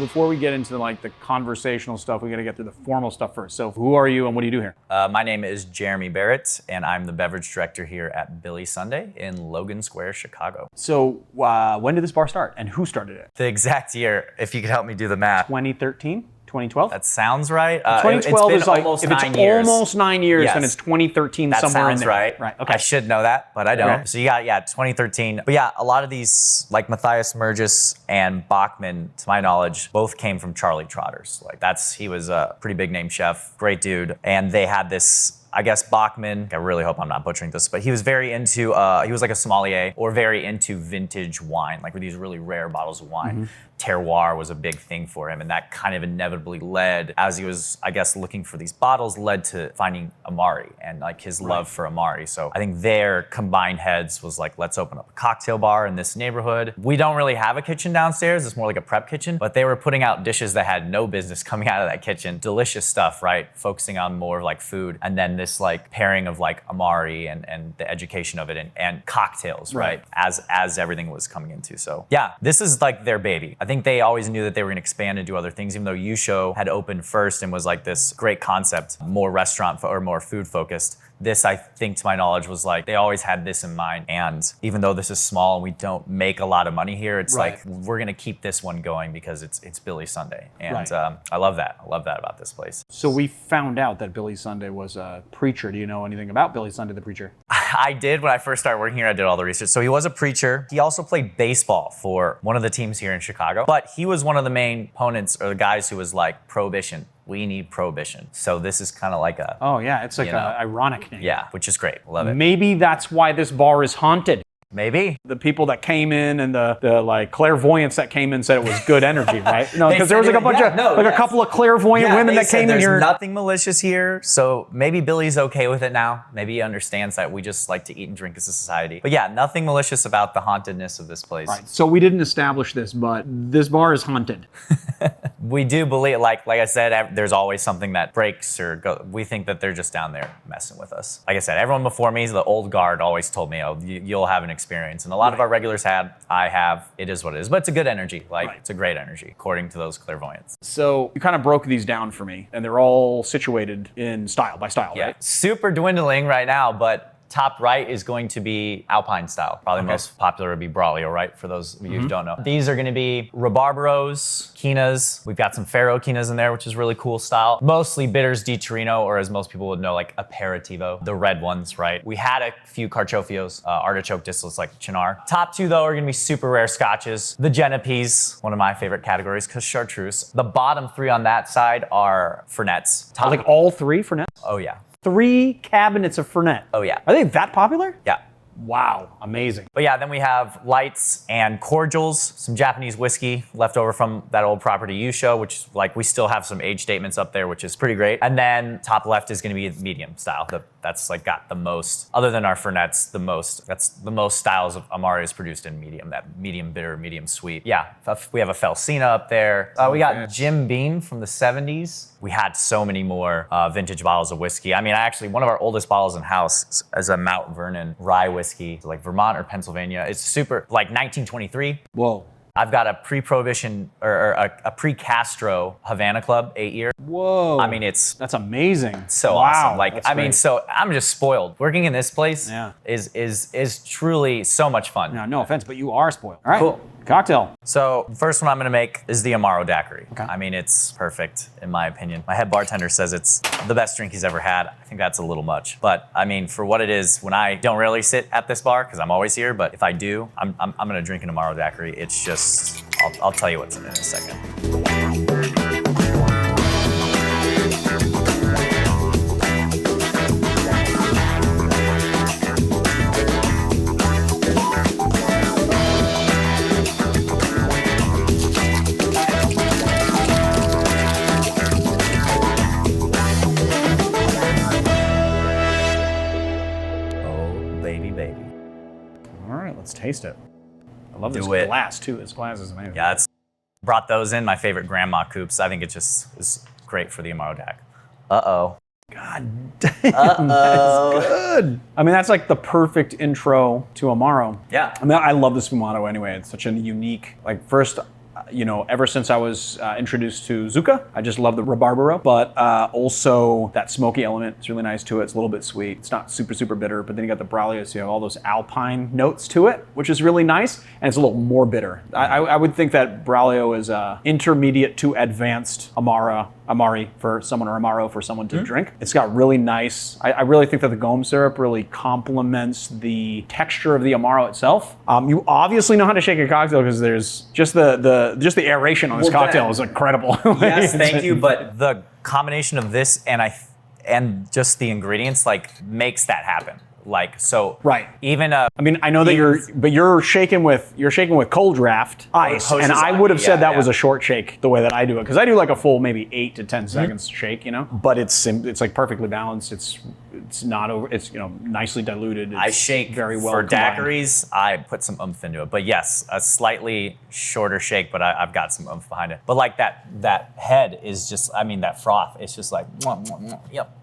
before we get into like the conversational stuff, we got to get through the formal stuff first. So who are you and what do you do here? My name is Jeremy Barrett, and I'm the beverage director here at Billy Sunday in Logan Square, Chicago. So when did this bar start and who started it? The exact year, if you could help me do the math. 2013? 2012? That sounds right. 2012 is like, almost if it's 9 years. almost 9 years, Yes. then it's 2013 That somewhere in sounds there. right. Right, okay. I should know that, but I don't. Okay. So you got, 2013. But yeah, a lot of these, like Matthias Mergis and Bachman, to my knowledge, both came from Charlie Trotter's. Like he was a pretty big name chef, great dude. And they had this, I guess Bachman, I really hope I'm not butchering this, but he was very into, he was like a sommelier or very into vintage wine, like with these really rare bottles of wine. Mm-hmm. Terroir was a big thing for him, and that kind of inevitably led, as he was, I guess, looking for these bottles, led to finding Amari and like his love for Amari. So I think their combined heads was like, let's open up a cocktail bar in this neighborhood. We don't really have a kitchen downstairs, it's more like a prep kitchen, but they were putting out dishes that had no business coming out of that kitchen. Delicious stuff, right? Focusing on more of like food, and then this like pairing of like Amari and the education of it and cocktails, right? As everything was coming into. So yeah, this is like their baby. I think they always knew that they were going to expand and do other things, even though Yusho had opened first and was like this great concept, more restaurant or more food focused. This, I think, to my knowledge, was like, they always had this in mind. And even though this is small and we don't make a lot of money here, it's like, we're going to keep this one going because it's Billy Sunday. And I love that. I love that about this place. So we found out that Billy Sunday was a preacher. Do you know anything about Billy Sunday, the preacher? I did when I first started working here. I did all the research. So he was a preacher. He also played baseball for one of the teams here in Chicago. But he was one of the main opponents or the guys who was like, prohibition. We need prohibition. So this is kind of like a... Oh yeah, it's like an ironic name. Yeah, which is great. Love it. Maybe that's why this bar is haunted. Maybe. The people that came in and the like clairvoyants that came in said it was good energy, right? No, because there was like a bunch of a couple of clairvoyant women that came in here. There's nothing malicious here, so maybe Billy's okay with it now. Maybe he understands that we just like to eat and drink as a society. But yeah, nothing malicious about the hauntedness of this place. Right. So we didn't establish this, but this bar is haunted. We do believe, like I said, there's always something that breaks or we think that they're just down there messing with us. Like I said, everyone before me, the old guard always told me, oh, you'll have an experience. And a lot of our regulars I have. It is what it is. But it's a good energy. It's a great energy, according to those clairvoyants. So you kind of broke these down for me, and they're all situated in style, right? Super dwindling right now, but top right is going to be Alpine style. Probably most popular would be Braulio, right? For those of you who don't know. These are gonna be Rabarbaros, Quinas. We've got some Faro Quinas in there, which is really cool style. Mostly bitters di Torino, or as most people would know, like aperitivo, the red ones, right? We had a few Carchofios, artichoke distillates like Chinar. Top two though are gonna be super rare scotches. The Genepese, one of my favorite categories, because chartreuse. The bottom three on that side are Fernets. Like all three Fernets? Oh yeah. 3 cabinets of Fernet. Oh yeah. Are they that popular? Yeah. Wow, amazing. But yeah, then we have lights and cordials, some Japanese whiskey left over from that old property Yusho, which like we still have some age statements up there, which is pretty great. And then top left is gonna be medium style. That's like got the most, other than our Fernets, that's the most styles of Amari is produced in medium, that medium bitter, medium sweet. Yeah, we have a Felsina up there. We got Jim Beam from the 70s. We had so many more vintage bottles of whiskey. I mean, one of our oldest bottles in house is a Mount Vernon rye whiskey, like Vermont or Pennsylvania. It's super, like 1923. Whoa. I've got a pre-Prohibition or a pre-Castro Havana Club 8-year. Whoa. I mean, that's amazing. So awesome. Like, I mean, so I'm just spoiled. Working in this place is truly so much fun. No offense, but you are spoiled. All right. Cool. Cocktail. So the first one I'm gonna make is the Amaro Daiquiri. Okay. I mean, it's perfect in my opinion. My head bartender says it's the best drink he's ever had. I think that's a little much, but I mean, for what it is, when I don't really sit at this bar because I'm always here, but if I do, I'm gonna drink an Amaro Daiquiri. It's just, I'll tell you what's in it in a second. Let's taste it. I love this glass too. This glass is amazing. Yeah, brought those in, my favorite grandma coupes. I think it just is great for the Amaro Daiquiri. Uh-oh. God damn, that's good. I mean, that's like the perfect intro to Amaro. Yeah. I mean, I love the Sfumato anyway. It's such a unique, like first, you know, ever since I was introduced to Zucca. I just love the Rabarbaro, but also that smoky element is really nice to it. It's a little bit sweet. It's not super, super bitter, but then you got the Braulio, so you have all those Alpine notes to it, which is really nice, and it's a little more bitter. I would think that Braulio is intermediate to advanced Amari for someone, or Amaro for someone to drink. It's got really nice, I really think that the gome syrup really complements the texture of the Amaro itself. You obviously know how to shake a cocktail because there's just the aeration on this cocktail is incredible. Yes, thank you. But the combination of this and just the ingredients like makes that happen. Like, so right. Even I mean, I know that you're shaking with cold draft ice, and I would have said that was a short shake the way that I do it, because I do like a full maybe 8 to 10 seconds shake, you know. But it's like perfectly balanced. It's not over. It's, you know, nicely diluted. I shake very well for daiquiris. I put some oomph into it, but yes, a slightly shorter shake, but I've got some oomph behind it. But like that head is just, I mean, that froth. It's just like, yep.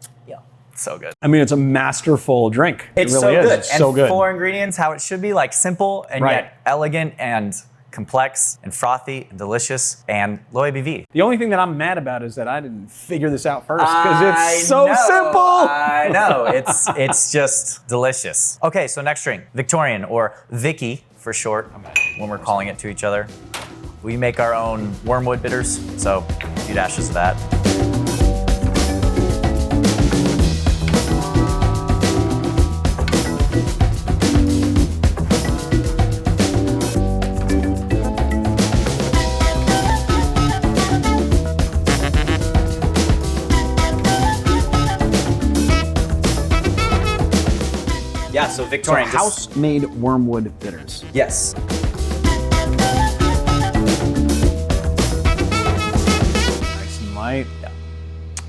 So good. I mean, it's a masterful drink. It's it really so is. good. It's and so good. 4 ingredients, how it should be, like simple and yet elegant and complex and frothy and delicious and low ABV. The only thing that I'm mad about is that I didn't figure this out first, because it's so simple. I know. It's just delicious. Okay, so next drink, Victorian, or Vicky for short, when we're calling it to each other. We make our own wormwood bitters, so a few dashes of that. Yeah, so Victorian. So house-made wormwood bitters. Yes. Nice and light. Yeah.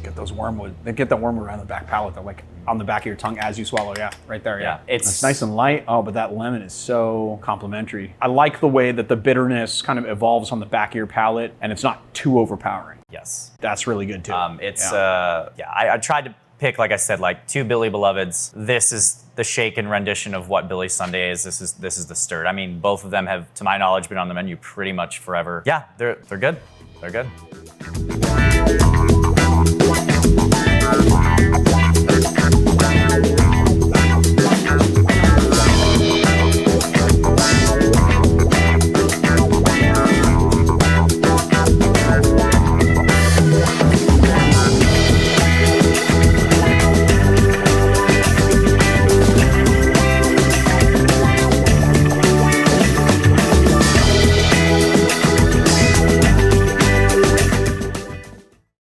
Get those wormwood. They get the wormwood around the back palate, though, like on the back of your tongue as you swallow. Yeah, right there. Yeah. It's nice and light. Oh, but that lemon is so complimentary. I like the way that the bitterness kind of evolves on the back of your palate, and it's not too overpowering. Yes. That's really good too. I tried to pick, like I said, like 2 Billy Beloveds. This is the shaken rendition of what Billy Sunday is. This is the stirred. I mean, both of them have, to my knowledge, been on the menu pretty much forever. Yeah, they're good. They're good.